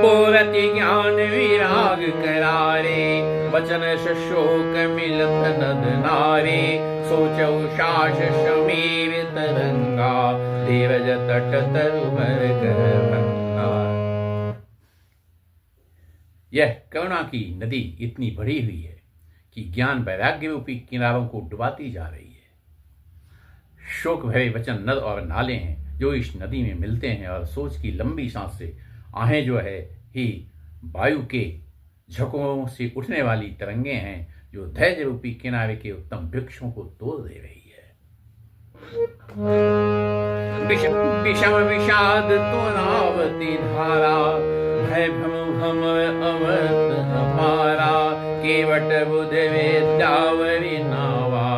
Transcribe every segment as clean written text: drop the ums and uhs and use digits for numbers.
बोलति ज्ञान विराग करारे, बचन से शोक मिलत नद नारे। सोचौ शास समीर तरंगा, धीरज तट तरुवर गरभंगा। यह करुणा की नदी इतनी बढ़ी हुई है कि ज्ञान वैराग्य रूपी किनारों को डुबाती जा रही है। शोक भरे वचन नद और नाले हैं जो इस नदी में मिलते हैं, और सोच की लंबी सांस से आहें जो है ही वायु के झकोरों से उठने वाली तरंगे हैं जो धैर्य रूपी किनारे के उत्तम वृक्षों को तोड़ दे रही है। विषम विषाद तोरावती धारा, भय भ्रम भम अवत अपारा। केवट बुध विद्यावरी नावा,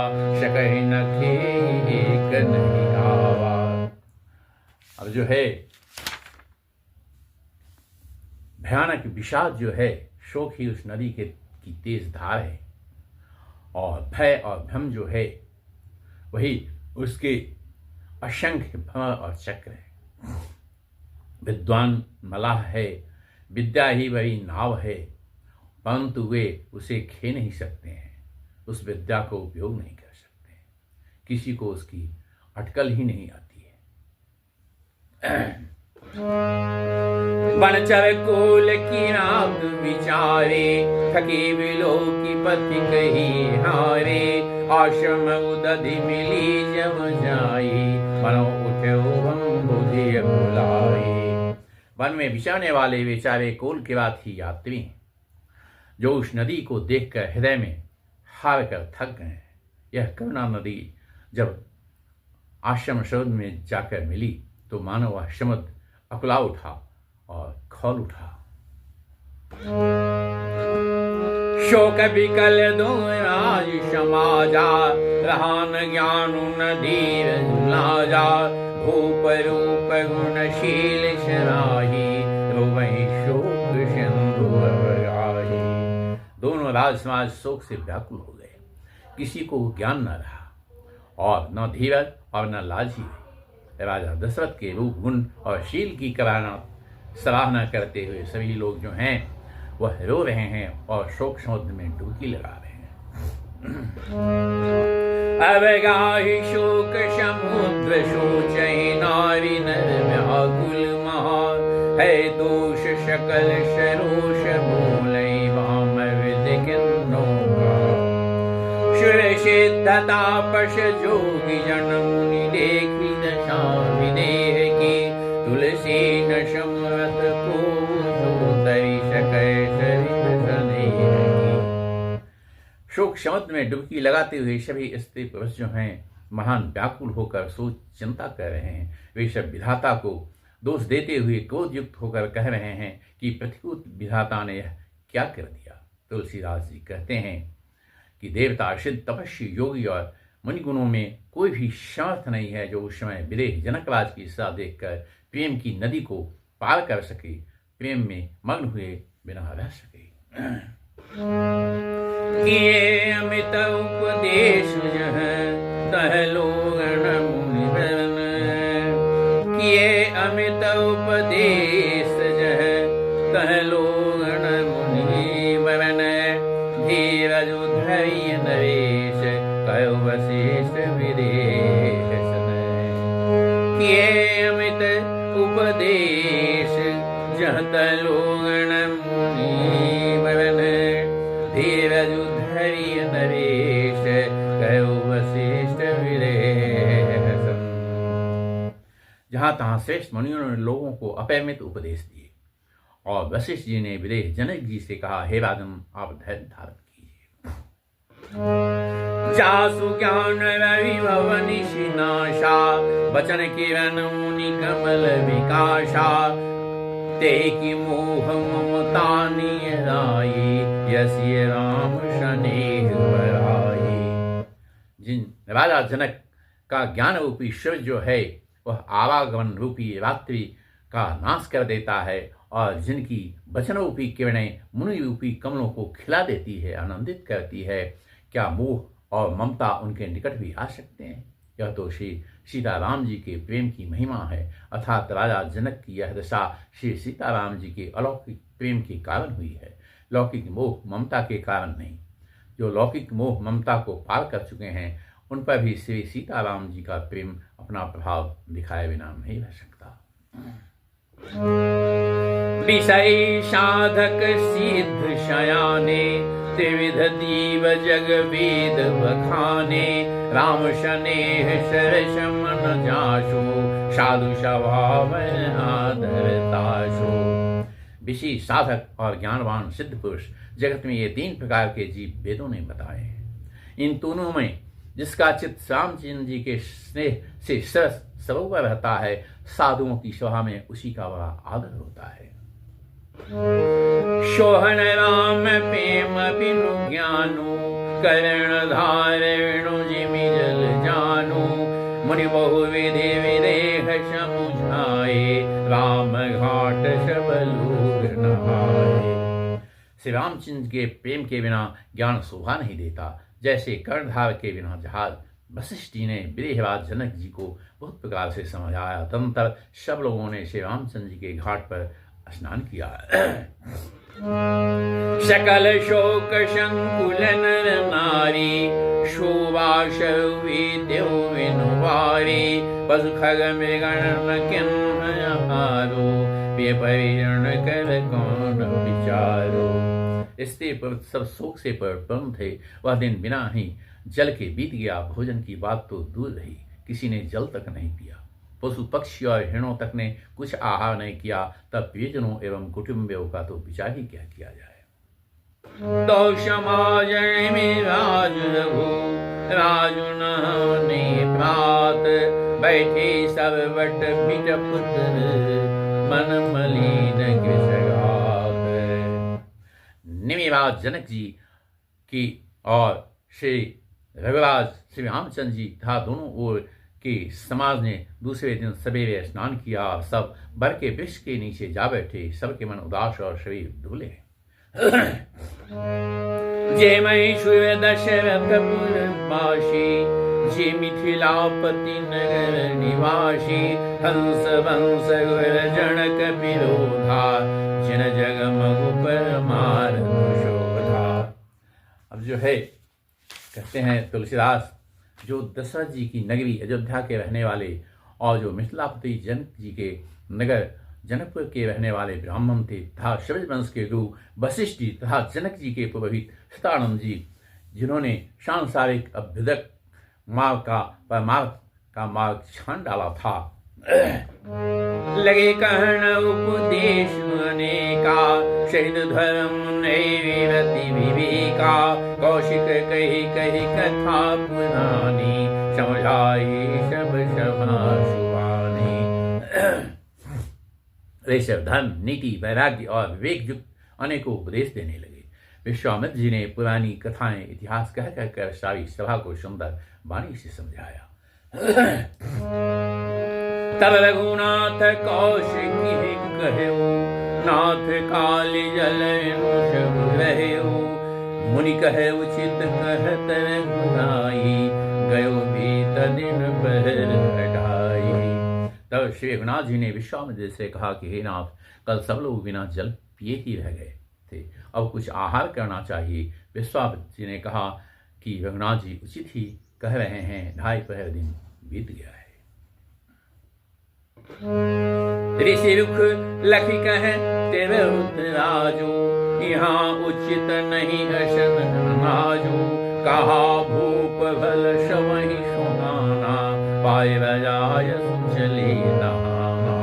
शकहि न खेक नहीं आवा। अब जो है भयानक विषाद जो है, शोक ही उस नदी की तेज धार है, और भय और भ्रम जो है वही उसके असंख्य भंवर और चक्र है। विद्वान मलाह है, विद्या ही वही नाव है, परंतु वे उसे खे नहीं सकते हैं, उस विद्या को उपयोग नहीं कर सकते हैं, किसी को उसकी अटकल ही नहीं आती है। बनचर कोल की नाक विचारे, थके बिलो की पथि कही हारे। आश्रम उदधि मिली जम जाई, मनो उठे हम बुझे बुलाई। वन में विचरने वाले बेचारे कोल के बात ही यात्री हैं, जो उस नदी को देखकर हृदय में हार कर थक गए हैं। यह करुणा नदी जब आश्रम समुद्र में जाकर मिली तो मानो वह समुद्र अकुला उठा और खौल उठा। शोक विकल दो राज समाजा, रहा न ज्ञान नदीर लाजा। भूप रूप गुणशील शराही, रोवहि शोक सिंधु अवगाही। दोनों राज समाज शोक से व्याकुल हो गए, किसी को ज्ञान न रहा, और न धीरज और न लाजी। राजा दशरथ के रूप गुण और शील की सराहना करते हुए सभी लोग जो हैं वह रो रहे हैं और शोक समुद्र में डुबकी लगा रहे हैं। अवगाही शोक समुद्र सोचहि, नारी नर व्याकुल महा। है दोष सकल सरोष बोलहि, वाम विधि किन्नो का। सुर सिद्ध तापस जोगी जन मुनि, देखी दशा विदेह की। तुलसी न समरथ को जो तरि सकै सरित सनेह की। शोक समुद्र में डुबकी लगाते हुए सभी स्त्री पुरुष जो हैं महान व्याकुल होकर सोच चिंता कर रहे हैं। वे सब विधाता को दोष देते हुए क्रोधयुक्त होकर कह रहे हैं कि प्रतिकूल विधाता ने यह क्या कर दिया। तुलसीदास जी कहते हैं कि देवता, सिद्ध, तपस्वी, योगी और मुनिगुणों में कोई भी समर्थ नहीं है जो उस समय विदेह जनकराज की सजा देखकर प्रेम की नदी को पार कर सके, प्रेम में मग्न हुए बिना रह सके। किए अमित उपदेश जह, तह लोगन मुनि बरन। किए अमित उपदेश जह, तह लोगन मुनि बरन। धीरज धैर्य नरेश, कयो वशिष्ठ विदेह सन। किए अमित उपदेश जह, तह लोगन मुनि बरन। धीरज धैर्य नरेश, कयो वशिष्ठ विदेह सन। जहाँ तहाँ श्रेष्ठ मुनियों ने लोगों को अपरिमित उपदेश दिए, और वशिष्ठ जी ने विदेह जनक जी से कहा, हे राजन, आप धैर्य धारण कीजिए। जासु ज्ञान रवि भवनि सिनाशा, बचन किरण मुनि कमल विकाशा। ते की मोह ममता निराई, यसी राम स्नेह बराई। जिन राजा जनक का ज्ञान रूपी सूर्य जो है वह आवागमन रूपी रात्रि का नाश कर देता है, और जिनकी वचन रूपी किरणें मुनि रूपी कमलों को खिला देती है, आनंदित करती है, क्या मोह और ममता उनके निकट भी आ सकते हैं? यह तो श्री सीताराम जी के प्रेम की महिमा है, अर्थात राजा जनक की यह दशा श्री सीताराम जी के अलौकिक प्रेम के कारण हुई है, लौकिक मोह ममता के कारण नहीं। जो लौकिक मोह ममता को पार कर चुके हैं उन पर भी श्री सीताराम जी का प्रेम अपना प्रभाव दिखाए बिना नहीं रह सकता। विषय साधक सिद्ध शयाने, त्रिविध दीव जग वेद बखाने, राम स्नेह सरस मन जासु, साधु स्वभाव आदर तासु। विषय साधक और ज्ञानवान सिद्ध पुरुष जगत में ये 3 प्रकार के जीव वेदों ने बताए हैं। इन तीनों में जिसका चित्त रामचंद्र जी के स्नेह से सरस सरोवर रहता है, साधुओं की सभा में उसी का बड़ा आदर होता है। सोहन राम प्रेम बिनु ज्ञानु, करण धारणु जिमि जल जानु, मुनि बहु विधि विदेह समुझाए, राम घाट सब लोग नहाए। श्री रामचंद्र के प्रेम के बिना ज्ञान शोभा नहीं देता। जैसे कर्णधार के बिना जहाज, वशिष्ठ जी ने विदेहराज जनक जी को बहुत प्रकार से समझाया। तदनंतर सब लोगों ने श्री रामचंद्र जी के घाट पर स्नान किया। सकल शोक संकुल नर नारी, शोभा देव विनुवारी, पशु खग मृगण किन्हारो, परिजन कर कौन विचारो। स्त्री पुरुष सब शोक से परिपूर्ण थे। वह दिन बिना ही जल के बीत गया। भोजन की बात तो दूर रही, किसी ने जल तक नहीं पिया। पशु पक्षी और हिरणों तक ने कुछ आहार नहीं किया। तब प्रियजनों एवं कुटुंबियों का तो विचार ही क्या किया जाए। तो समाज में राज रघु, राजु ने प्रात, बैठे सब बट बिट पुत्र, मन मलिन किसगात। निमिराज जनक जी की और श्री रघुराज श्री रामचंद्र जी तथा दोनों ओर के समाज ने दूसरे दिन सवेरे स्नान किया। सब बर के वृक्ष के नीचे जा बैठे। सबके मन उदास और शरीर दुबले। जय महेश्वर दशरथपुरवासी, जय मिथिलापति नगर निवासी, हंस वंश गुर जनक विरोधा, जिन जग मगु पर मार शोधा। अब जो है कहते हैं तुलसीदास, जो दशरथ जी की नगरी अयोध्या के रहने वाले और जो मिथिलापति जनक जी के नगर जनकपुर के रहने वाले ब्राह्मण थे तथा शबज वंश के गुरु वशिष्ठ जी तथा जनक जी के पुरोहित सतानंद जी, जिन्होंने सांसारिक अभ्युदक मार्ग का परमार्थ का मार्ग छान डाला था। लगे कहन उपदेश अनेका, शहीद धर्म नैरति विवेका, कौशिक कही कही कथा पुरानी, समझाई सब सभा सुबानी। ऋषभ धर्म, नीति, वैराग्य और विवेक युक्त अनेकों उपदेश देने लगे। विश्वामित्र जी ने पुरानी कथाएं इतिहास कह कहकर सारी सभा को सुंदर वाणी से समझाया। तब रघुनाथ कौशिकी कहो, नाथ काली जल रहो, मुनि कहे उचित कहत रघुनाई, गयो बीत दिन बहर ढाई। तब श्री रघुनाथ जी ने विश्वामित्र से कहा कि हे नाथ, कल सब लोग बिना जल पिए ही रह गए थे, अब कुछ आहार करना चाहिए। विश्वामित्र जी ने कहा कि रघुनाथ जी उचित ही कह रहे हैं, 2.5 पहर दिन बीत गया है। ऋषि रुख लखी कहे तेरे राजू, यहाँ उचित नहीं अशन नाजू, कहा भूप भल सवहि सुनाना, पाए रजाय चले नहाना।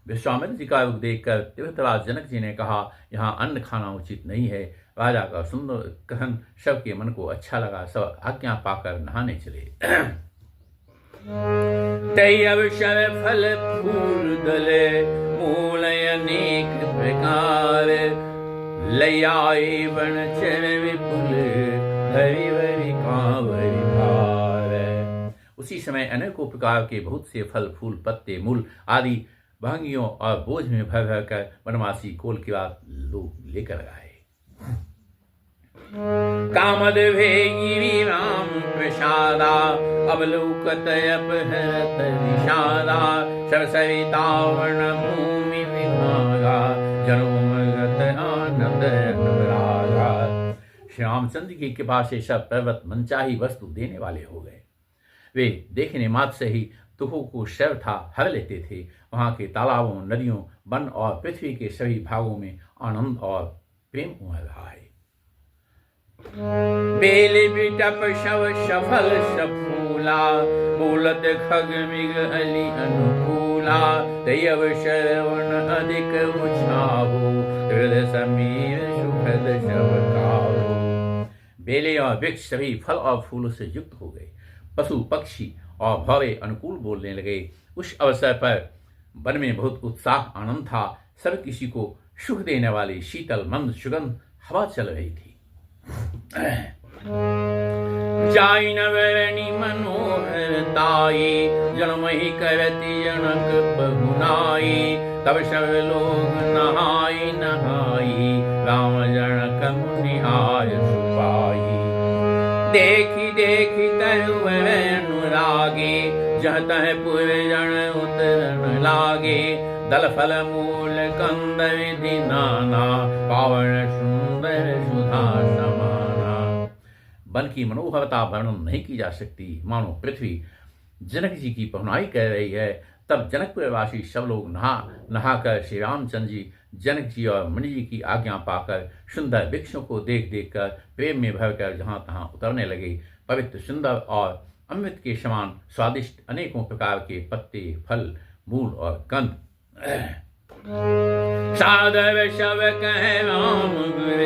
विश्वामित्र जी का रुख देखकर तीर्थराज जनक जी ने कहा, यहाँ अन्न खाना उचित नहीं है। राजा का सुंदर कहन सबके मन को अच्छा लगा। सब आज्ञा पाकर नहाने चले। तय अवसर फल फूल दले, मूल अनेक प्रकार, लयाए बन चर विपुल, हरि हरि कांवरि भार। उसी समय अनेकों प्रकार के बहुत से फल फूल पत्ते मूल आदि भांगियों और बोझ में भर भर कर वनवासी कोल के बाद लोग लेकर आए। कामद भेगी राम प्रसादा अवलोकत अपहरत विषादा सब सविता वर्ण भूमि विभागा जनोमगत आनंद अनुरागा। श्री रामचंद्र की कृपा से सब पर्वत मनचाही वस्तु देने वाले हो गए। वे देखने मात्र से ही दुखों को सर्वथा हर लेते थे। वहां के तालाबों, नदियों, वन और पृथ्वी के सभी भागों में आनंद और प्रेम उमड़ रहा है। बेल बिटप शव सफल सफूला बोलत खग मिग अली अनुकूला दयव श्रवण अधिक उछाहो हृदय समीर सुखद शव काहो। बेले और वृक्ष सभी फल और फूलों से युक्त हो गए। पशु पक्षी और भौरे अनुकूल बोलने लगे। उस अवसर पर वन में बहुत उत्साह आनंद था। सब किसी को सुख देने वाली शीतल मंद सुगंध हवा चल रही थी। जाई नवरणी मनोहरताई जनमहि करती जनक बहुनाई तब सब लोग नहाई नहाई राम जनक मुनि आय सुपाई। देखी देखी तरुवर अनुरागे जह तह पुरजन उतरन लागे दल फल मूल कंद विधि नाना पावन सुंदर सुधा समाना। वन की मनोहरता वर्णन नहीं की जा सकती। मानो पृथ्वी जनक जी की पहुनाई कर रही है। तब जनकपुरवासी सब लोग नहाकर श्री रामचंद्र जी, जनक जी और मुनि जी की आज्ञा पाकर सुंदर वृक्षों को देख देख कर प्रेम में भरकर जहां तहां उतरने लगे। पवित्र, सुंदर और अमृत के समान स्वादिष्ट अनेकों प्रकार के पत्ते, फल, मूल और कंद सादर शव कह राम गुर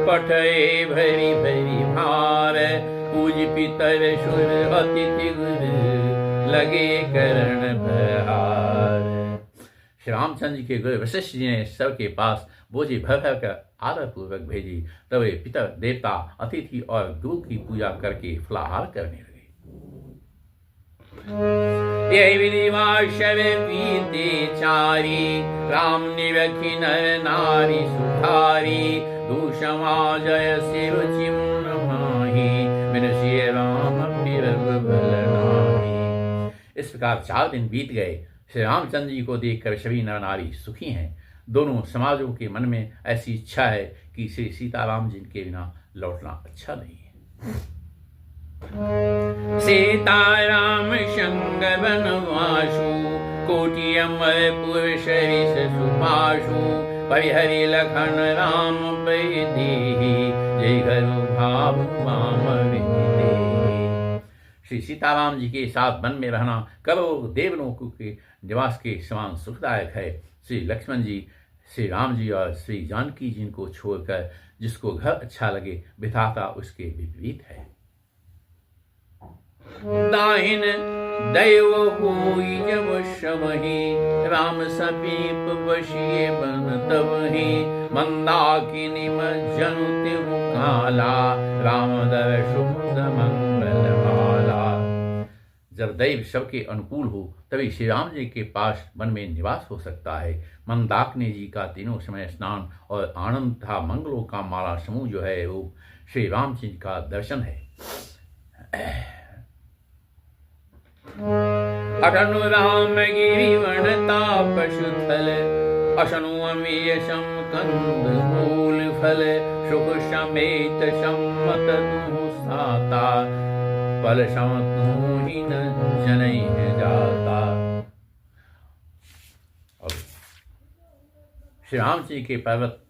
पठे भरी भरी भार पूज पितर सुर अतिथि गुर लगे करण भहार। श्री रामचंद्र जी के गुरु वशिष्ठ जी ने सबके पास बोझे भर भर कर आदर पूर्वक भेजी। तब वे पितर, देवता, अतिथि और गुरु की पूजा करके फलाहार करने लगे। यही विधिवाशव बीते चारी राम निरखी नर नारी सुधारी दूषमा जय सिर चिम्न माही मिनसी राम भल नाही। इस प्रकार 4 दिन बीत गए। श्री रामचंद्र जी को देखकर सभी नर नारी सुखी हैं। दोनों समाजों के मन में ऐसी इच्छा है कि श्री सीताराम जी के बिना लौटना अच्छा नहीं है। सीताराम संग वनवासु कोटि अमरपुर सरिस सुपाशु परिहरि लखन राम बैदेहि जय घरु भाव माम विदिते। श्री सीताराम जी के साथ वन में रहना करोड़ों देवलोकों के निवास के समान सुखदायक है। श्री लक्ष्मण जी, श्री राम जी और श्री जानकी जी को छोड़कर जिसको घर अच्छा लगे विधाता उसके विपरीत है। दाहिन दैव होई जब शमहि राम समीप बसिए बन तबहि मंदाकिनी जनु तिहु काला राम दर्शु मंगल माला। जब दैव सबके अनुकूल हो तभी श्री राम जी के पास वन में निवास हो सकता है। मंदाकिनी जी का तीनों समय स्नान और आनंद तथा मंगलों का माला समूह जो है वो श्री राम जी का दर्शन है। अटनु राम गिरि वनता पशु थल अशनु अमीय सम कंद मूल फल सुख समेत सम्मत दुहु साता फल समतु ही न जनई है जाता। श्री राम जी के पर्वत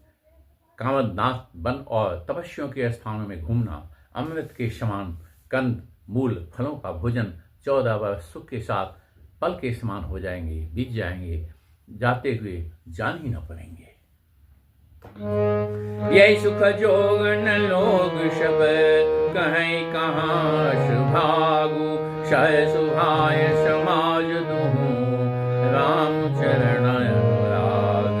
कामदनाथ वन और तपस्वियों के स्थानों में घूमना, अमृत के समान कंद मूल फलों का भोजन 14 वर्ष सुख के साथ पल के समान हो जाएंगे, बीत जाएंगे, जाते हुए जान ही न पड़ेंगे। यही सुख जोग न लोग सब कहीं कहाँ सुभागु शय सुभाय समाज दुहु राम चरण अनुराग।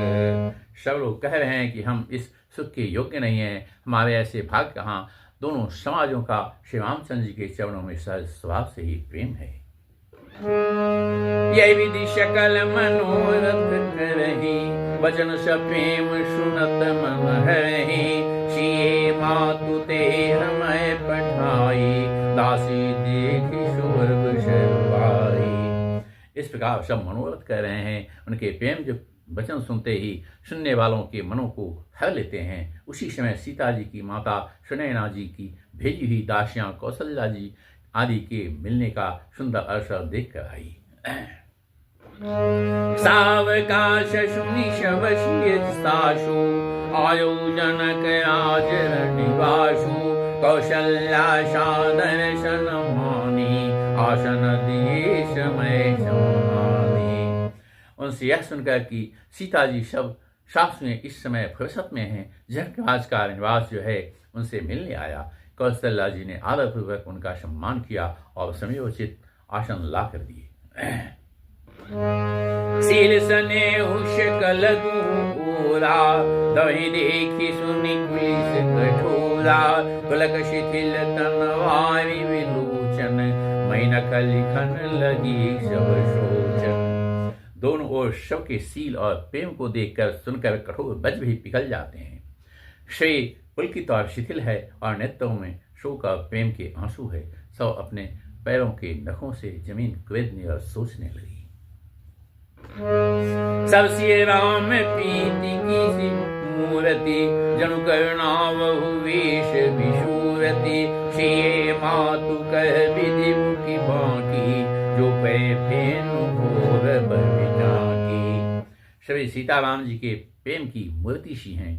सब लोग कह रहे हैं कि हम इस सुख के योग्य नहीं हैं, हमारे ऐसे भाग कहाँ। दोनों समाजों का श्री रामचंद्र जी के चरणों में सहज स्वभाव से ही प्रेम है। यही विधि सकल मनोरथ करही वचन स प्रेम सुनत मन हरहि सिए मातु ते हमें पठाई, दासी देखी स्वर्ग शर्वाई। इस प्रकार सब मनोरथ कर रहे हैं। उनके प्रेम जो वचन सुनते ही सुनने वालों के मनों को हर लेते हैं। उसी समय सीता जी की माता सुनैना जी की भेजी हुई दासियां कौशल्या जी आदि के मिलने का सुंदर अवसर देखकर आई। सावकाश सुनि शवशियसाशु, आयो जनक राज निवासु, कौशल्या सादर सन्मानी, आसन दिए समय समानी। उनसे यह सुनकर कि सीता जी सब सास में इस समय फुर्सत में हैं, जनकराज का निवास जो है उनसे मिलने आया। कौशल्या जी ने आदरपूर्वक उनका सम्मान किया और समयोचित आसन ला कर दिए। सील सने शकल दूरा, दही देखी सुनी कुलिस कठोरा, पुलक शिथिल तनवारी विलोचन, मैनक लिखन लगी शव शोचन। दोनों ओर शव के सील और प्रेम को देखकर सुनकर कठोर वज्र भी पिघल जाते हैं। श्री पुलकित और शिथिल है और नेत्रों में शोक और प्रेम के आंसू है। सब अपने पैरों के नखों से जमीन कुरेदने और सोचने लगी। सब सिय राम प्रीति की सी मूर्ति, जनु करुणा बहु वेश विशूरति, श्री मातु कह विधि मुखी बाकी, जो पे फेनु घोर बविना की। श्री सीताराम जी के प्रेम की मूर्ति सी हैं,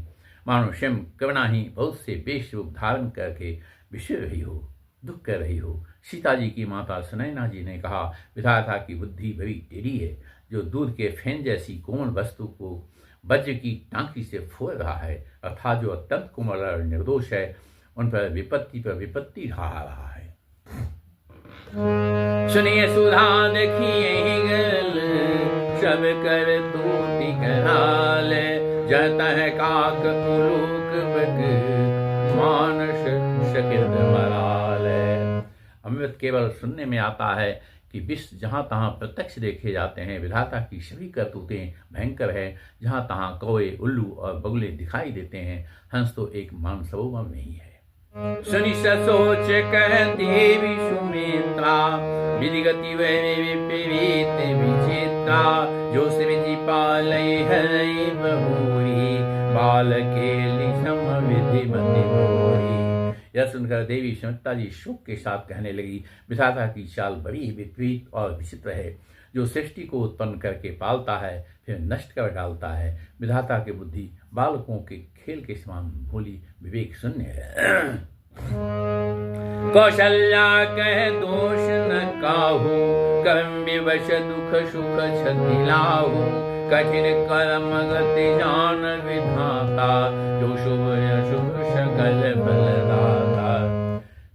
मानो स्वयं करुणा ही बहुत से वेश रूप धारण करके विषय रही हो, दुख कर रही हो। सीता जी की माता सुनैना जी ने कहा, विधाता की बुद्धि बड़ी टेढ़ी है, जो दूध के फेन जैसी कोमल वस्तु को वज्र की टांकी से फोड़ रहा है, अर्थात जो अत्यंत कोमल और निर्दोष है, उन पर विपत्ति ढा रहा है। सुनिए सुधा देखिए गल, सब कर तूति कराल, जत है काक उलूक बक, मानस शकित मराल। अमृत केवल सुनने में आता है कि विष जहाँ तहाँ प्रत्यक्ष देखे जाते हैं। विधाता की सभी करतूतें भयंकर है। जहाँ तहाँ कौए, उल्लू और बगुले दिखाई देते हैं, हंस तो एक मानसरोवर नहीं है। सुनि सोच कह देवी सुमित्रा, विधि गति विपरीत विचित्रा, जो विधि पालय हरई बहुरी, बाल के लिसम विधि मति मोरी। यह सुनकर देवी सुमित्रा जी शोक के साथ कहने लगी, विधाता की चाल बड़ी ही विपरीत और विचित्र है, जो सृष्टि को उत्पन्न करके पालता है फिर नष्ट कर डालता है। विधाता की बुद्धि बालकों के खेल के समान भोली विवेक शून्य है। कौशल्या कह दोष न काहू, कर्म विवश दुख सुख क्षति लाहू, कठिन कर्म गति जान विधाता, जो शुभ अशुभ सकल फलदाता।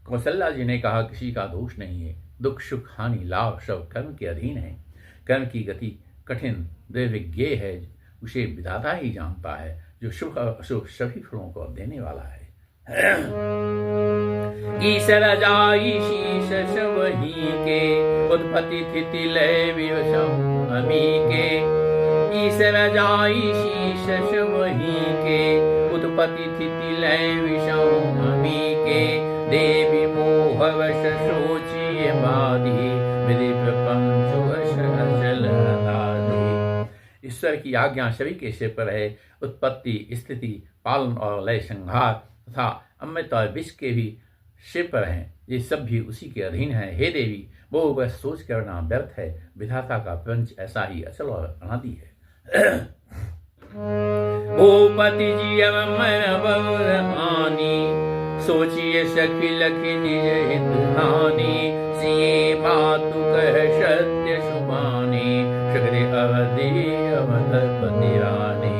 कौशल्या जी ने कहा, किसी का दोष नहीं है, दुख सुख हानि लाभ सब कर्म के अधीन है। कर्म की गति कठिन दुर्विज्ञ है, उसे विधाता ही जानता है, जो शुभ अशुभ सभी फलों को देने वाला है। ईश्वर जाई शीश वही के, उत्पत्ति स्थिति लय विवशम अमी के। ईश्वर जाई शीश वही के, उत्पत्ति स्थिति लय विषम अमी के। देवी मोहवश सोचिए बाधी, विधि प्रपंच अचल आदि। ईश्वर की आज्ञा सभी के सिर पर है। उत्पत्ति, स्थिति, पालन और लय, संहार तथा अमृत और विष के भी सिर पर हैं। ये सब भी उसी के अधीन है। हे देवी, वो बस सोच करना व्यर्थ है। विधाता का प्रपंच ऐसा ही अचल और अनादि है। भूपति जी आनी, सोचिए सखी लखी निज हित हानि। सिए मातु कह सत्य सुबानी, शक्ति अवधि अवधपति रानी।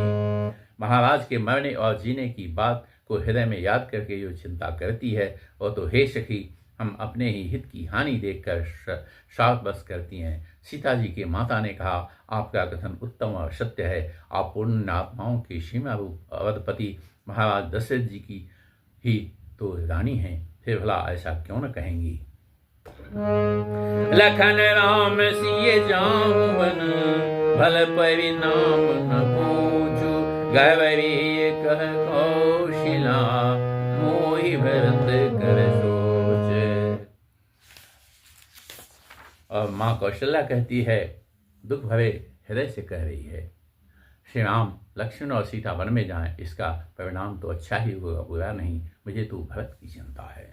महाराज के मरने और जीने की बात को हृदय में याद करके जो चिंता करती है, वो तो हे सखी, हम अपने ही हित की हानि देखकर श्राप बस करती हैं। सीता जी के माता ने कहा, आपका कथन उत्तम और सत्य है। आप पूर्ण आत्माओं के सीमा रूप अवधपति महाराज दशरथ जी की ही तो रानी हैं, फिर भला ऐसा क्यों न कहेंगी। लखन राम सिए जाऊवन, भल परिणाम न पूछू। गवरी कह कौशिला, मोहि भरत कर सोच। और माँ कौशल्या कहती है, दुख भरे हृदय से कह रही है, श्री राम लक्ष्मण और सीता वन में जाएं, इसका परिणाम तो अच्छा ही होगा, बुरा नहीं। मुझे तो भरत की चिंता है।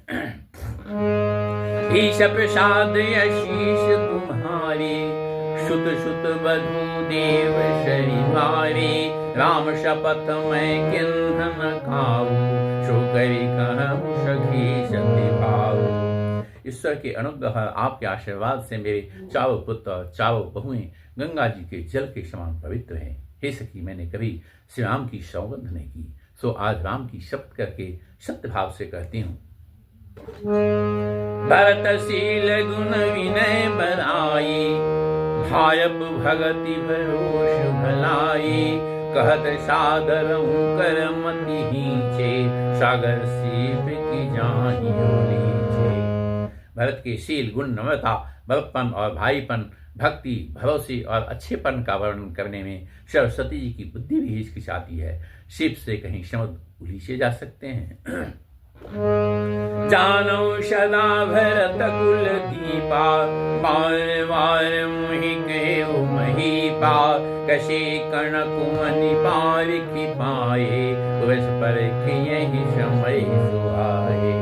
ईश प्रसाद आशीष तुम्हारी, शुत शुत बधु देव शरीवारी। राम शपथ मैं किन्ह न खाऊं, सो करी कहूं सखी सती भाऊ। ईश्वर के अनुग्रह आपके आशीर्वाद से मेरे चारों पुत्र और चारों बहुएं गंगा जी के जल के समान पवित्र हैं। हे सखी, मैंने कभी श्री राम की सौगंध नहीं की, सो आज राम की शपथ करके सत्य भाव से कहती हूँ। भरतशील गुण विनय बराई, भायप भगति भरोष भलाई। कहत सादर कर मति हीचे, सागर सीप की जाहि लीचे। भरत के शील, गुण, नम्रता, बलपन और भाईपन, भक्ति, भरोसे और अच्छेपन का वर्णन करने में सरस्वती जी की बुद्धि भी हिचकिचाती है। शिव से कहीं शब्द उलीचे जा सकते हैं। जानो सदा भरत कुल दीपा, बार बार मुहि कहो महीपा। कसे कर्ण कुमनि पारिखि पाए, वस पर यही समय सुहाए।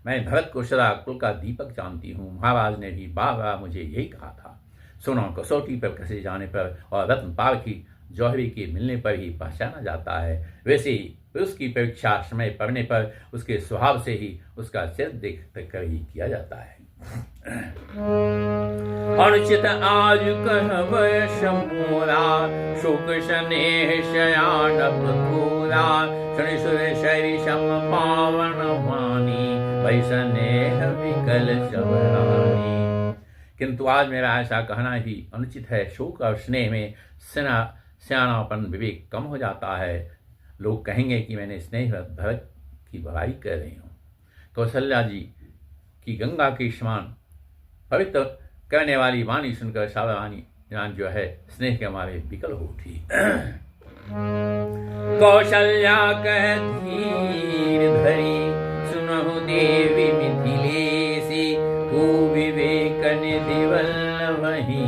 मैं भरत को सदा कुल का दीपक जानती हूँ। महाराज ने भी बार बार मुझे यही कहा था। सोना कसौटी पर कसे जाने पर और रत्न पारखी जौहरी के मिलने पर ही पहचाना जाता है, वैसे ही पुरुष की परीक्षा समय पड़ने पर उसके स्वभाव से ही उसका चरित्र देख कर ही किया जाता है। अनुचित आज कहब समोरा, शोक स्नेह शयानप थोरा। शनि सुर शरी सम पावन वाणी, भई स्नेह विकल चवरानी। किंतु आज मेरा ऐसा कहना ही अनुचित है। शोक और स्नेह में सियानापन विवेक कम हो जाता है। लोग कहेंगे कि मैंने स्नेह भरत की बुराई कर रही हूँ। कौशल्या जी की गंगा के समान पवित्र करने वाली वाणी सुनकर सावधानी जो है स्नेह के हमारे विकल हो उठी। कौशल्या कह धीर धरी, सुनहु देवी मिथिलेसी। विवेक निधि वल्लभहि,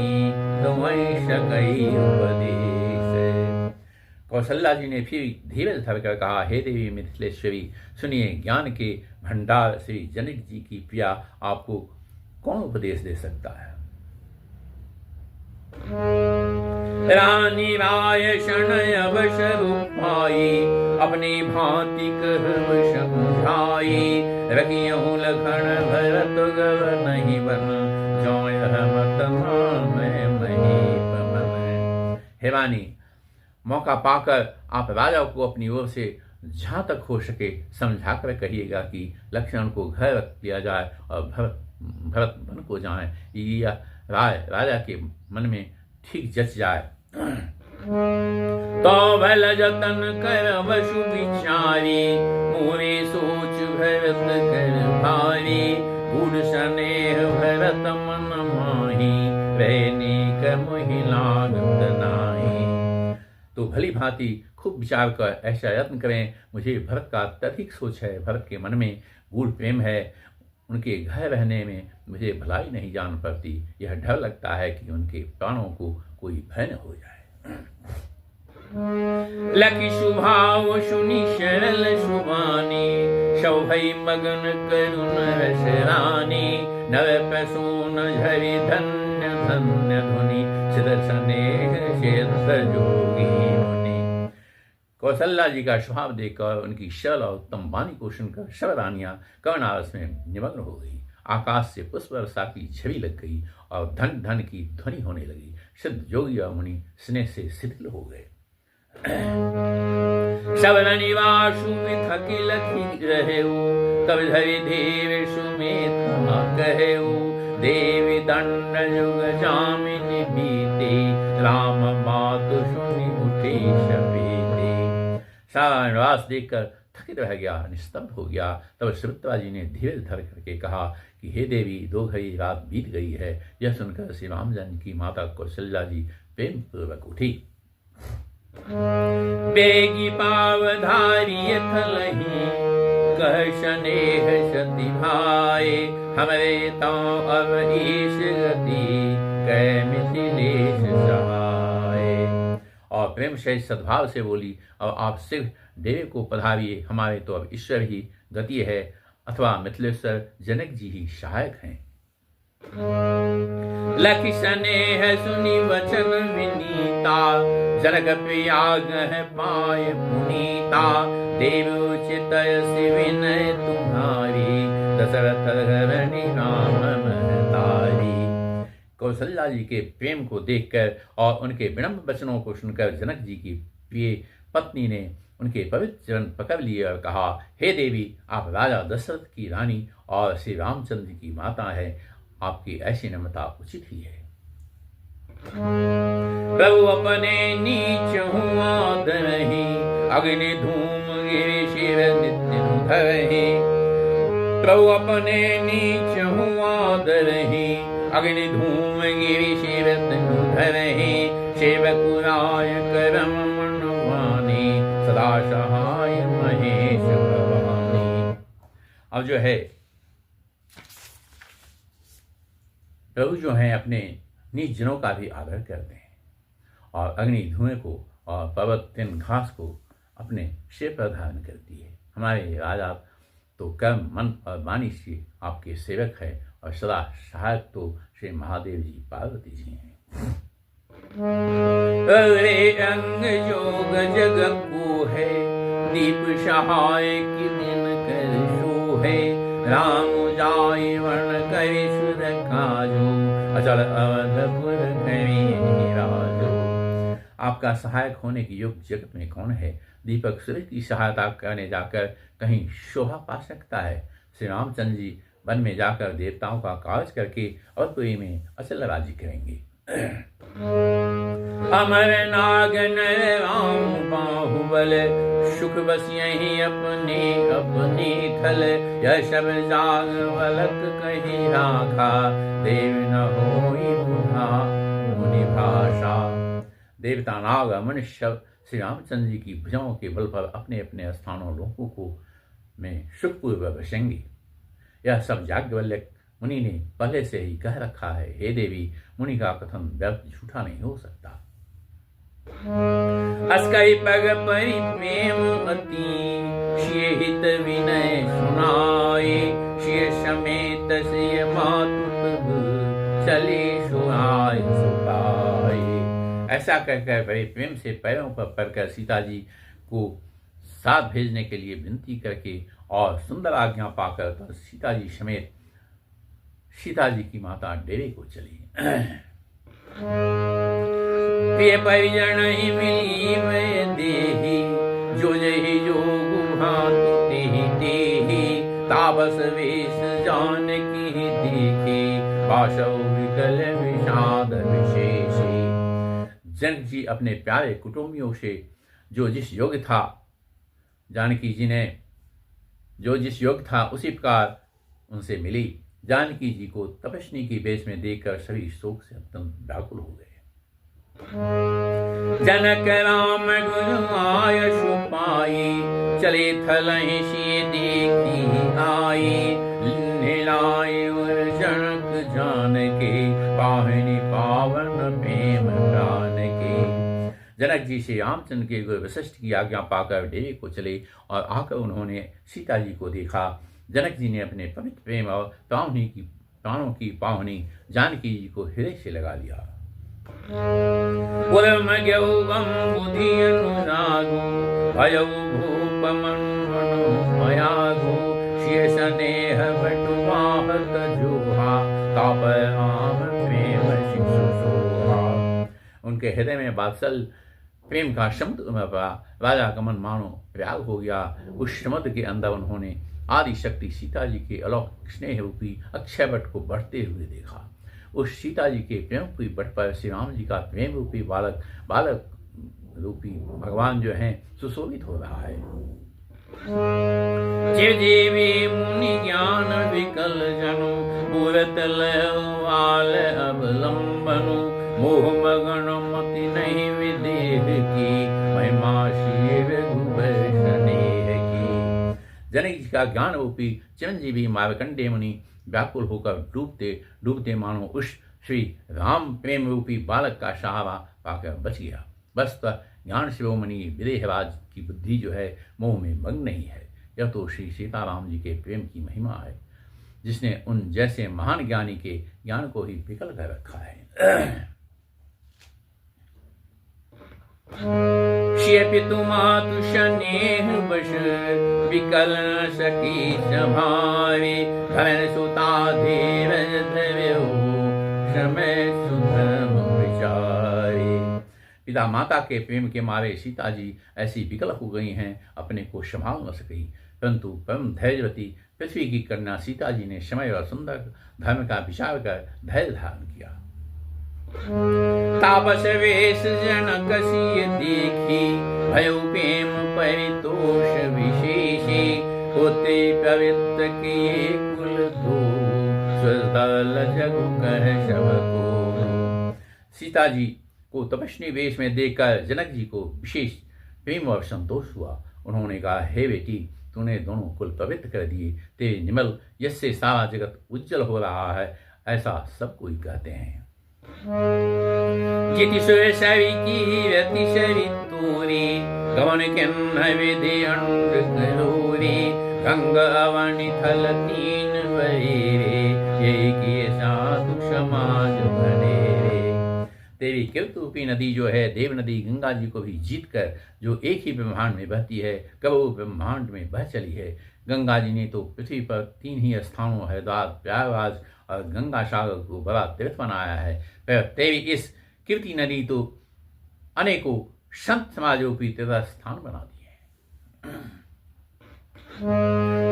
तुम्हें सकई उपदेश। कौशल्या जी ने फिर धीरज धरकर कहा, हे देवी मिथिलेश्वरी, सुनिए, ज्ञान के भंडार श्री जनक जी की प्रिया आपको कौन उपदेश दे सकता है। रानी राय शरण अवसर पाई, अपनी भांति कहब समझाई। रखियहु लखन भरत गव नहीं बन, जोय मत मैं महीप मन। हे रानी, मौका पाकर आप राजा को अपनी ओर से जहाँ तक हो सके समझा कर कहिएगा कि लक्ष्मण को घर रख दिया जाए और भरत वन को जाए। यह राय राजा के मन में ठीक जच जाए। तो भल जतन कर वसु विचारी, मोरे सोच भरत कर भारी। गुण स्नेह भरत मन माही, रहने का मोहि लागत नाही। तो भली भांति खूब विचार कर ऐसा यत्न करें। मुझे भरत का अत्यधिक सोच है। भरत के मन में गूढ़ प्रेम है। उनके घर रहने में मुझे भलाई नहीं जान पड़ती। यह डर लगता है कि उनके प्राणों को कोई भय न हो जाए। लकी सुभाव सुनी सरल सुबानी, शोभई मगन करुण रस रानी। नव प्रसून झरि धन्य धन्य धुनि, सिद स्नेह सिद्ध जोगी मुनि। कौशल्या जी का स्वभाव देखकर उनकी सरल और उत्तम वाणी को सुनकर सब रानियां कर्णारस में निमग्न हो गई। आकाश से पुष्प वर्षा की छवि लग गई और धन धन की ध्वनि होने लगी। सिद्ध जोगी और मुनि स्नेह से शिथिल हो गए। सबन निवासु थकी लखी रहेऊ, तब धरि देव सुमेधा कहेऊ। देवी दंड युग जामिनी बीते, राम बात सुनी उठे शबीते। सारा निवास देखकर थकित रह गया, निस्तब्ध हो गया। तब सुमित्रा जी ने धीरज धर करके कहा कि हे देवी, 2 घड़ी रात बीत गई है। यह सुनकर श्री रामचंद्र की माता कौशल्या जी प्रेम पूर्वक उठी। बेगी पावधारी थलही, लागह स्नेह सति भाए, हमरे तो अब ईश गति कै मिथिलेश सहाय। और प्रेम से सद्भाव से बोली, अब आप शीघ्र डेरे को पधारिए, हमारे तो अब ईश्वर ही गति है अथवा मिथिलेश्वर जनक जी ही सहायक हैं। लखि स्नेह सुनि वचन विनीता, जनक प्रिया गह पाए पुनीता। देव उचित विनय तुम्हारी, दशरथ घरणी राम महतारी। कौशल्या जी के प्रेम को देखकर और उनके विनम्र वचनों को सुनकर जनक जी की प्रिय पत्नी ने उनके पवित्र चरण पकड़ लिए और कहा, हे देवी, आप राजा दशरथ की रानी और श्री रामचंद्र की माता है, आपकी ऐसी नम्रता उचित ही है। प्रभु अपने नीच हुआ धरहि, अग्नि धूम गिरि शिव नित्य धरहि। प्रभु अपने नीच हुआ धरहि, अग्नि धूम गिरि शिव धरहि। शिव कुराय करम मनवानी, सदा सहाय महेश भवानी। अब जो है प्रभु जो हैं अपने नीच जनों का भी आदर करते हैं और अग्नि धुएं को और पर्वत तिन घास को अपने सिर पर धारण करती है। हमारे राजा तो कर्म मन और वाणी से आपके सेवक है और सदा सहायक तो श्री महादेव जी पार्वती जी हैं। अरे अंग जोग जग को है, दीप सहाय की दिन कर शो है। राम जाय वर्ण करे सुर काजो, अचल अवधपुर करी राजो। आपका सहायक होने के युग जगत में कौन है? दीपक सूर्य की सहायता करने जाकर कहीं शोभा पा सकता है। श्री रामचंद्र जी वन में जाकर देवताओं का कार्य करके अवधपुरी में अचल राज्य करेंगे। अमर नाग नर राम बाहुबल, सुख बस यही अपने अपने थल। यह सब जाग वलक कही राखा, देव न होई मुनि भाषा। देवता नाग मनुष्य श्री रामचंद्र जी की भुजाओं के बल पर अपने अपने स्थानों लोकों को में सुखपूर्वक बसेंगे। यह सब याज्ञवल्क्य मुनि ने पहले से ही कह रखा है। हे देवी, मुनि का कथन व्यर्थ झूठा नहीं हो सकता। अस्कई पग परि प्रेम अति, शिय हित विनय सुनाए। शिय समेत सिय मातु चले सुहाय सुखाए। ऐसा कहकर बड़े प्रेम से पैरों पर पड़कर सीता जी को साथ भेजने के लिए विनती करके और सुंदर आज्ञा पाकर तो सीता जी समेत सीता जी की माता डेरे को चली। प्रिय परिजन ही मिली मैं देही, जो जही जोग भांतु तेहि तेहि। ताबस वेश जान की देखी, पाशव विकल विषाद विशेषी। जनक जी अपने प्यारे कुटुंबियों से जो जिस योग्य था, जानकी जी ने जो जिस योग्य था उसी प्रकार उनसे मिली। जानकी जी को तपस्वी की वेश में देखकर सभी शोक से अत्यंत व्याकुल हो गए। जनक राम गुरु आय सुपाई, चले थलहि सिय देखी आई। लीलाए और जनक जान के, पावनी पावन प्रेम प्राण के। जनक जी से रामचंद्र के गुरु वशिष्ठ की आज्ञा पाकर डेरे को चले और आकर उन्होंने सीता जी को देखा। जनक जी ने अपने पवित्र प्रेम और प्राणों की पावनी जानकी जी को हृदय से लगा लिया। बुद्धि अनुरागो, भयौ भूप मनो भयागो। शिय स्नेह बटुवाहत जोहा, ताप राम प्रेम शिशु सोहा। उनके हृदय में वात्सल प्रेम का समुद्र में पड़ा। राजा का मन मानो व्याग हो गया। उस समुद्र के अंदर उन्होंने आदि शक्ति सीता जी के अलौकिक स्नेह रूपी अक्षय वट को बढ़ते हुए देखा। उस सीता जी के प्रेम रूपी वट पर श्री राम जी का प्रेम रूपी बालक रूपी भगवान जो हैं सुशोभित हो रहा है। जीवे मुनि ज्ञान विकल जनु, पुरत लहवाल अवलंबनु। मोह मगन मति नहीं विदेह की, महिमा शिव स्नेह की। जनक जी का ज्ञान रूपी चिरंजीवी मार्कंडेय मुनि व्याकुल होकर डूबते डूबते मानो उस श्री राम प्रेम रूपी बालक का सहारा पाकर बच गया। बस ज्ञान शिरोमणि विदेहराज की बुद्धि जो है मोह में मग्न नहीं है। यह तो श्री सीताराम जी के प्रेम की महिमा है, जिसने उन जैसे महान ज्ञानी के ज्ञान को ही विकल कर रखा है। पितु मातु स्नेह वश विकल न सकी संभारे, धन सुता धीरज धर्यो समय सुधर्म विचारे। पिता माता के प्रेम के मारे सीता जी ऐसी विकल हो गई हैं, अपने को संभाल न सकी। परंतु परम धैर्यवती पृथ्वी की कन्या सीता जी ने समय और सुंदर धर्म का विचार कर धैर्य धारण किया। तापस वेश जनक सिय देखी, भयो प्रेम परितोष विशेषी। होते पवित्र किए कुल दो, स्वदल जग कह सब को। सीता जी को तपस्वी वेश में देखकर जनक जी को विशेष प्रेम और संतोष हुआ। उन्होंने कहा, हे बेटी, तूने दोनों कुल पवित्र कर दिए। तेरे निर्मल यश से सारा जगत उज्जवल हो रहा है, ऐसा सब कोई कहते हैं। जिति सुर सवि की रति सवि तूरी, गवन किन्ह विधि अंड करोरी। गंग अवनि थल तीन बहेरे, ये किए साधु समाज बनेरे। तेरी कीर्तरूपी नदी जो है देव नदी गंगा जी को भी जीत कर जो एक ही ब्रह्मांड में बहती है, कबो ब्रह्मांड में बह चली है। गंगा जी ने तो पृथ्वी पर 3 ही स्थानों हैदराबाद, प्रयागराज और गंगा सागर को बड़ा तीर्थ बनाया है। पर तेरी इस कीर्ति नदी तो अनेकों संत समाज रूपी तीर्थ स्थान बना दिए हैं।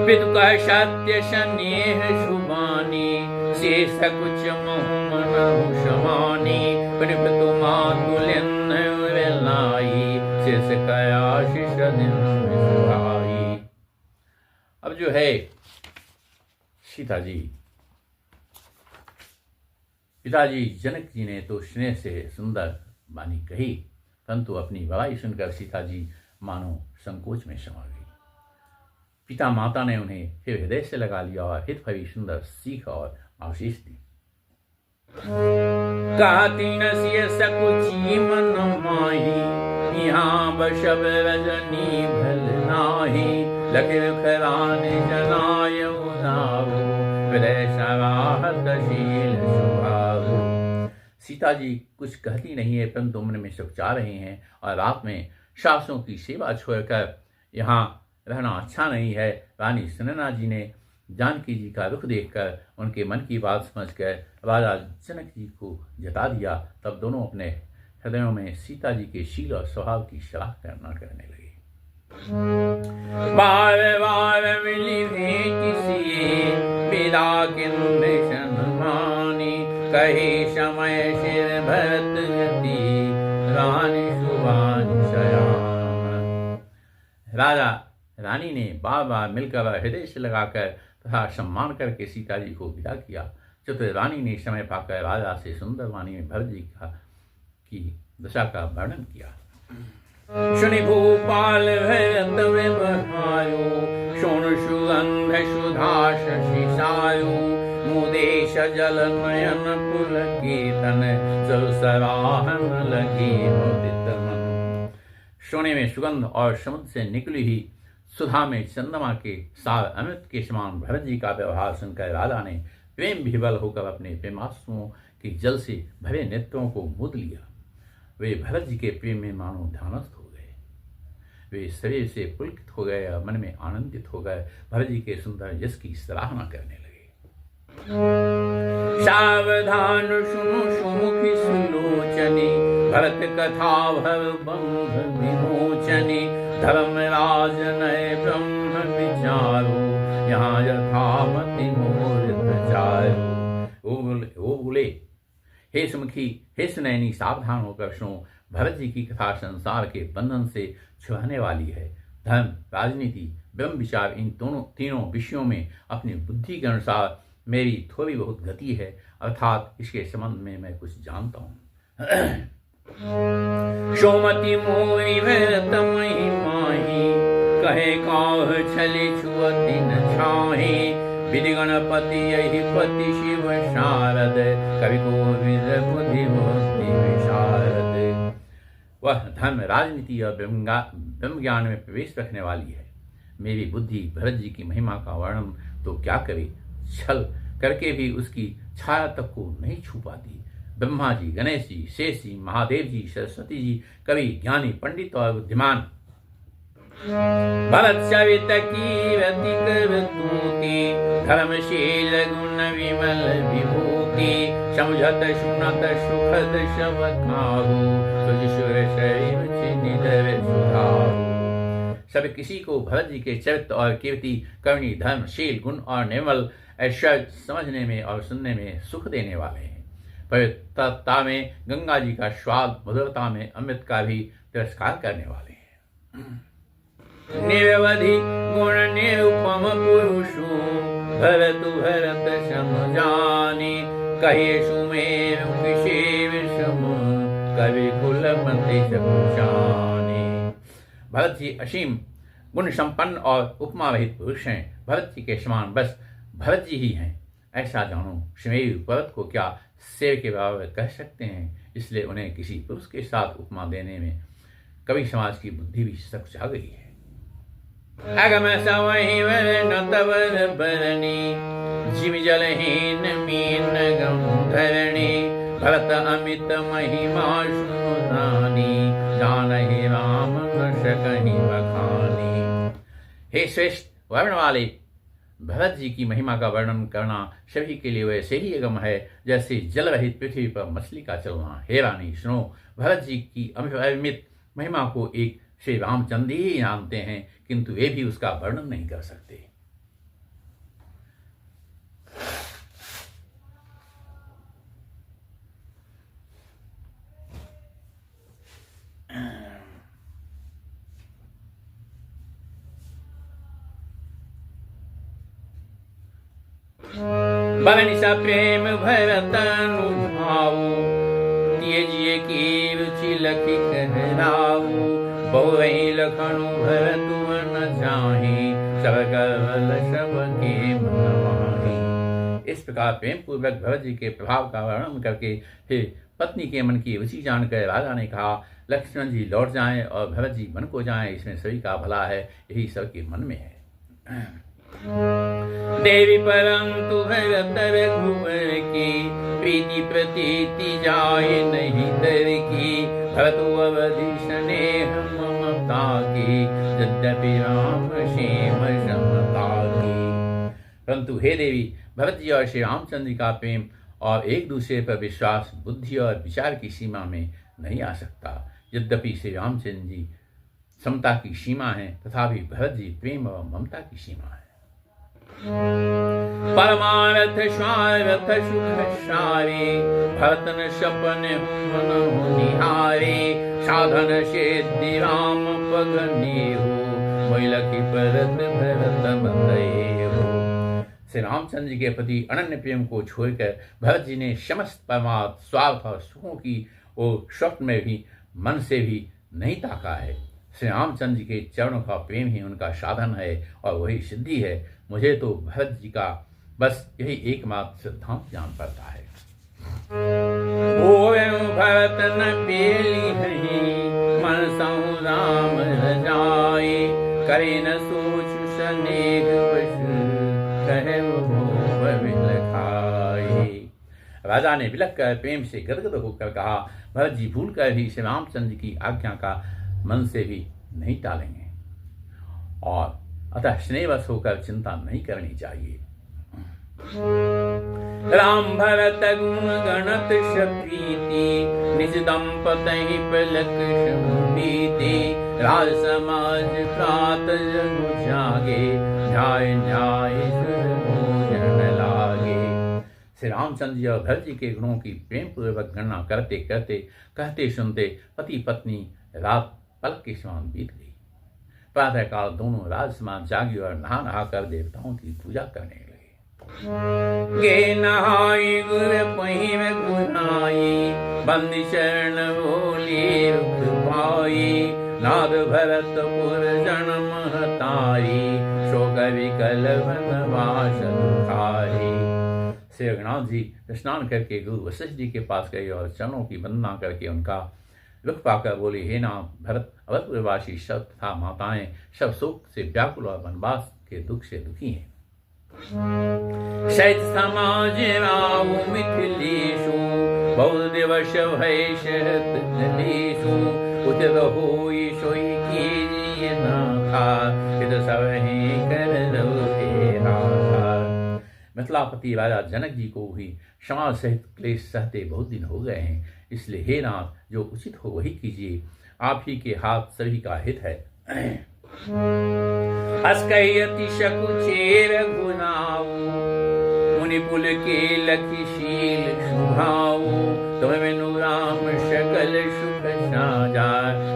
पितु कह सत्य स्नेह शुभानी, शेष कुछ मोह मन समानी। पितु मातुल्य वेलाई, शेष कयाशिष दिन सुहाई। अब जो है सीता जी, पिताजी जनक जी ने तो स्नेह से सुंदर वाणी कही, परंतु अपनी बड़ाई सुनकर सीता जी मानो संकोच में समा गई। पिता माता ने उन्हें फिर हृदय से लगा लिया और हित भरी सुंदर सीख और आशीष दी। कहती नसिय सकुची मन माही, यहाँ बशब रजनी भल नाही। लखिर खरान जनाय उदाऊ, हृदय सराहत शील सुभाऊ। सीता जी कुछ कहती नहीं है, परंतु मन में सुखचा रहे हैं और रात में सासों की सेवा छोड़कर यहाँ रहना अच्छा नहीं है। रानी सुनैना जी ने जानकी जी का रुख देखकर उनके मन की बात समझकर राजा जनक जी को जता दिया। तब दोनों अपने हृदयों में सीता जी के शील और स्वभाव की सलाह करने लगे। बार बार मिली भेंट सिए, विदा किन्नशन मानी। कही समय सिर भरत गति, रानी सुबानी शयान। राजा रानी ने बार बार मिलकर हृदय से लगाकर तथा सम्मान करके सीता जी को विदा किया। चतुर रानी ने समय पाकर राजा से सुंदर वाणी में भरत जी की दशा का वर्णन किया। सुनि भूपाल भरत बहायो, सोन सुगंध सुधा शशि सायो। मुदेश जल नयन पुल कीर्तन, सराहन लगी मुदित मन। सोने में सुगंध और समुद्र से निकली ही सुधा में चंद्रमा के सार अमृत के समान भरत जी का व्यवहार सुनकर राजा ने प्रेम विह्वल होकर अपने प्रेमाश्रुओं के जल से भरे नेत्रों को मूंद लिया। वे भरत जी के प्रेम में मानो ध्यानस्थ हो गए। वे शरीर से पुलकित हो गए और मन में आनंदित हो गए। भरत जी के सुंदर यश की सराहना करने लगे। सावधान सुनो सुमुखी सुलोचनी, भरत कथा भव बंध विमोचनी। धर्मराज नय ब्रह्म विचारो, यहाँ यथामति मोर प्रचारो। वो बोले, हे सुमुखी, हे सुनैनी, सावधान होकर सुनो। भरत जी की कथा संसार के बंधन से छुड़ाने वाली है। धर्म, राजनीति, ब्रह्म विचार, इन तीनों विषयों में अपनी बुद्धि के अनुसार मेरी थोड़ी बहुत गति है, अर्थात इसके संबंध में मैं कुछ जानता हूँ। सोमति मोरी भरत महिमाही, कहे काह छलि छुअति न छाहि, विधि गणपति यही पति शिव शारद, कवि कोविद बुद्धि मुक्ति विशारद। वह धर्म, राजनीति और ब्रह्म ज्ञान में प्रवेश रखने वाली है। मेरी बुद्धि भरत जी की महिमा का वर्णन तो क्या करे, छल करके भी उसकी छाया तक को नहीं छू पाती। ब्रह्मा जी, गणेश जी, शेष जी, महादेव जी, सरस्वती जी, कवि, ज्ञानी, पंडित और बुद्धिमान, भरत सवित कीरति कर तूति, धर्मशील गुण विमल विभूति, समझत सुनत सुखद शब खाहु, तुझ सुर शरीर निधर सुधारु। सब किसी को भरत जी के चरित्र और कीर्ति, करणी, धर्मशील गुण और निर्मल ऐश्वर्य समझने में और सुनने में सुख देने वाले हैं। पवित्रता में गंगा जी का स्वाद, मधुरता में अमृत का भी तिरस्कार करने वाले हैं। निरवधि गुण निरुपम पुरुषु, भरतु भरत सम जानी, कहे सुमेरु किसे विषम, कवि कुल मति सकुचानी। भरत जी असीम गुण संपन्न और उपमा रहित पुरुष हैं। भरत जी के समान बस भरत जी ही हैं, ऐसा जानो। सुमेरु पर्वत को क्या सेव के बराबर कह सकते हैं, इसलिए उन्हें किसी पुरुष के साथ उपमा देने में कवि समाज की बुद्धि भी सकुचा गई है। अगम सवहि वर नतवर बरनी, जिम जलहीन मीन गम धरणी, भरत अमित महिमा सुनानी, जानहि राम न सकहि बखानी। हे श्रेष्ठ वर्ण वाले, भरत जी की महिमा का वर्णन करना सभी के लिए वैसे ही अगम है जैसे जल रहित पृथ्वी पर मछली का चलना। हे रानी सुनो, भरत जी की अमित महिमा को एक श्री रामचंद्र ही जानते हैं, किंतु वे भी उसका वर्णन नहीं कर सकते। बरनिसा प्रेम भरत अनुभाऊ, तियजिए की रुचि लखि कहराऊ, बहु लखनु भरतु न जाहि, सब करल सब के मन माहि। इस प्रकार प्रेम पूर्वक भरत जी के प्रभाव का वर्णन करके फिर पत्नी के मन की रुचि जानकर राजा ने कहा, लक्ष्मण जी लौट जाएं और भरत जी मन को जाएं, इसमें सभी का भला है, यही सबके मन में है। देवी परंतु भरत रघुवर की, प्रीति प्रतीति जाए नहीं तर की, भरतु अवधि स्नेह ममता की, यद्यपि राम क्षेम समता की। परंतु हे देवी, भरत जी और श्री रामचंद्र जी का प्रेम और एक दूसरे पर विश्वास बुद्धि और विचार की सीमा में नहीं आ सकता। यद्यपि श्री रामचंद्र जी समता की सीमा है, तथापि भरत जी प्रेम और ममता की सीमा है। परमारथ स्वारथ सुख सारे, भरतन सपन मन निहारे, साधन सिद्धि राम पग नेहु, मोहि लखि भरत भरत बंधेहु। श्री रामचंद्र जी के प्रति अनन्य प्रेम को छोड़कर भरत जी ने समस्त परमार्थ, स्वार्थ और सुखों की ओर स्वप्न में भी मन से भी नहीं ताका है। श्री रामचंद्र जी के चरणों का प्रेम ही उनका साधन है और वही सिद्धि है। मुझे तो भरत जी का बस यही एकमात्र सिद्धांत जान पड़ता है। भरत न पेली हहीं, मन सहु राम रजाए, करे न सोच सनेह बस, कहे वो विल खाए। राजा ने विलख कर प्रेम से गदगद होकर कहा, भरत जी भूल कर भी श्री रामचंद्र की आज्ञा का मन से भी नहीं टालेंगे और अतः स्नेहवश होकर चिंता नहीं करनी चाहिए। राम भरत गुण गणत प्रीति, निज दंपति पलक बीते, राज समाज प्रात जगु जागे, न्याय न्याय सुर भोजन लागे। श्री रामचंद्र जी और भरत जी के गुणों की प्रेम पूर्वक गणना करते करते कहते सुनते पति पत्नी रात पलक के समान बीत गई। प्रातःकाल दोनों राज समाज जागी और नहा नहा कर देवताओं की पूजा करने लगे। गे नहाई गुर पहिम गुनाई, बंदी शरण बोली रुख पाई, नाद भरतपुर जन्म तारी, शोक विकल वनवास दुखारी। श्री रघुनाथ जी स्नान करके गुरु वशिष्ठ जी के पास गए और चरणों की वंदना करके उनका रुख पाकर बोले, हे नाम भरत, अवधपुरवासी सब तथा माताएं सब शोक से व्याकुल और वनवास के दुख से दुखी हैं। शैत समाज राहु मिथिलेशु, बहुत दिवस भय शरत जलेशु, उचित होई सोई कीजिए नाथा, हित सब ही कर रहो तेरा था। मिथिलापति राजा जनक जी को ही समाज सहित क्लेश सहते बहुत दिन हो गए हैं, इसलिए हे नाथ जो उचित हो वही कीजिए, आप ही के हाथ सभी का हित है। अस्कयति शकुचेर गुनाऊ, मुनिपुल के लखीशील शुभाऊ, तुम बिनु राम सकल सुख साजा,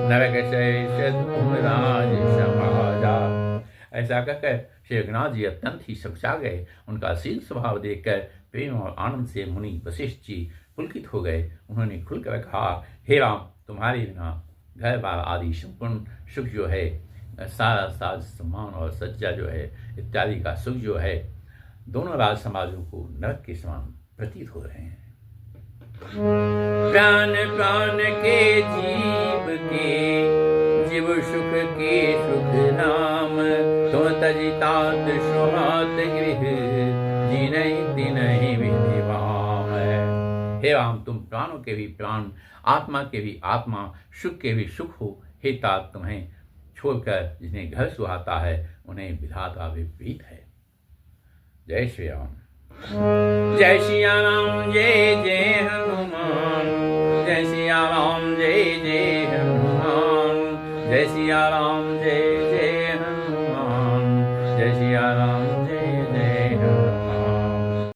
नरक शेष तुम राज समाजा। ऐसा कहकर श्री रघुनाथ जी अत्यंत ही सकुचा गए। उनका शील स्वभाव देखकर प्रेम और आनंद से मुनि वशिष्ठ जी पुलकित हो गए। उन्होंने खुलकर कहा, हे राम, तुम्हारे बिना घर बार आदि संपूर्ण सुख जो है, सारा साज सम्मान और सज्जा जो है इत्यादि का सुख जो है, दोनों राज समाजों को नरक के समान प्रतीत हो रहे हैं। प्राण प्राण के जीव के, जीव सुख के सुख नाम, तुम तजितात सुहात गृह, जिनहि तिनहि विधिवाम। हे राम, तुम प्राणों के भी प्राण, आत्मा के भी आत्मा, सुख के भी सुख हो। हे तात, तुम्हें छोड़कर जिन्हें घर सुहाता है उन्हें विधाता विपरीत है। जय श्री राम। जय श्री राम, जय जय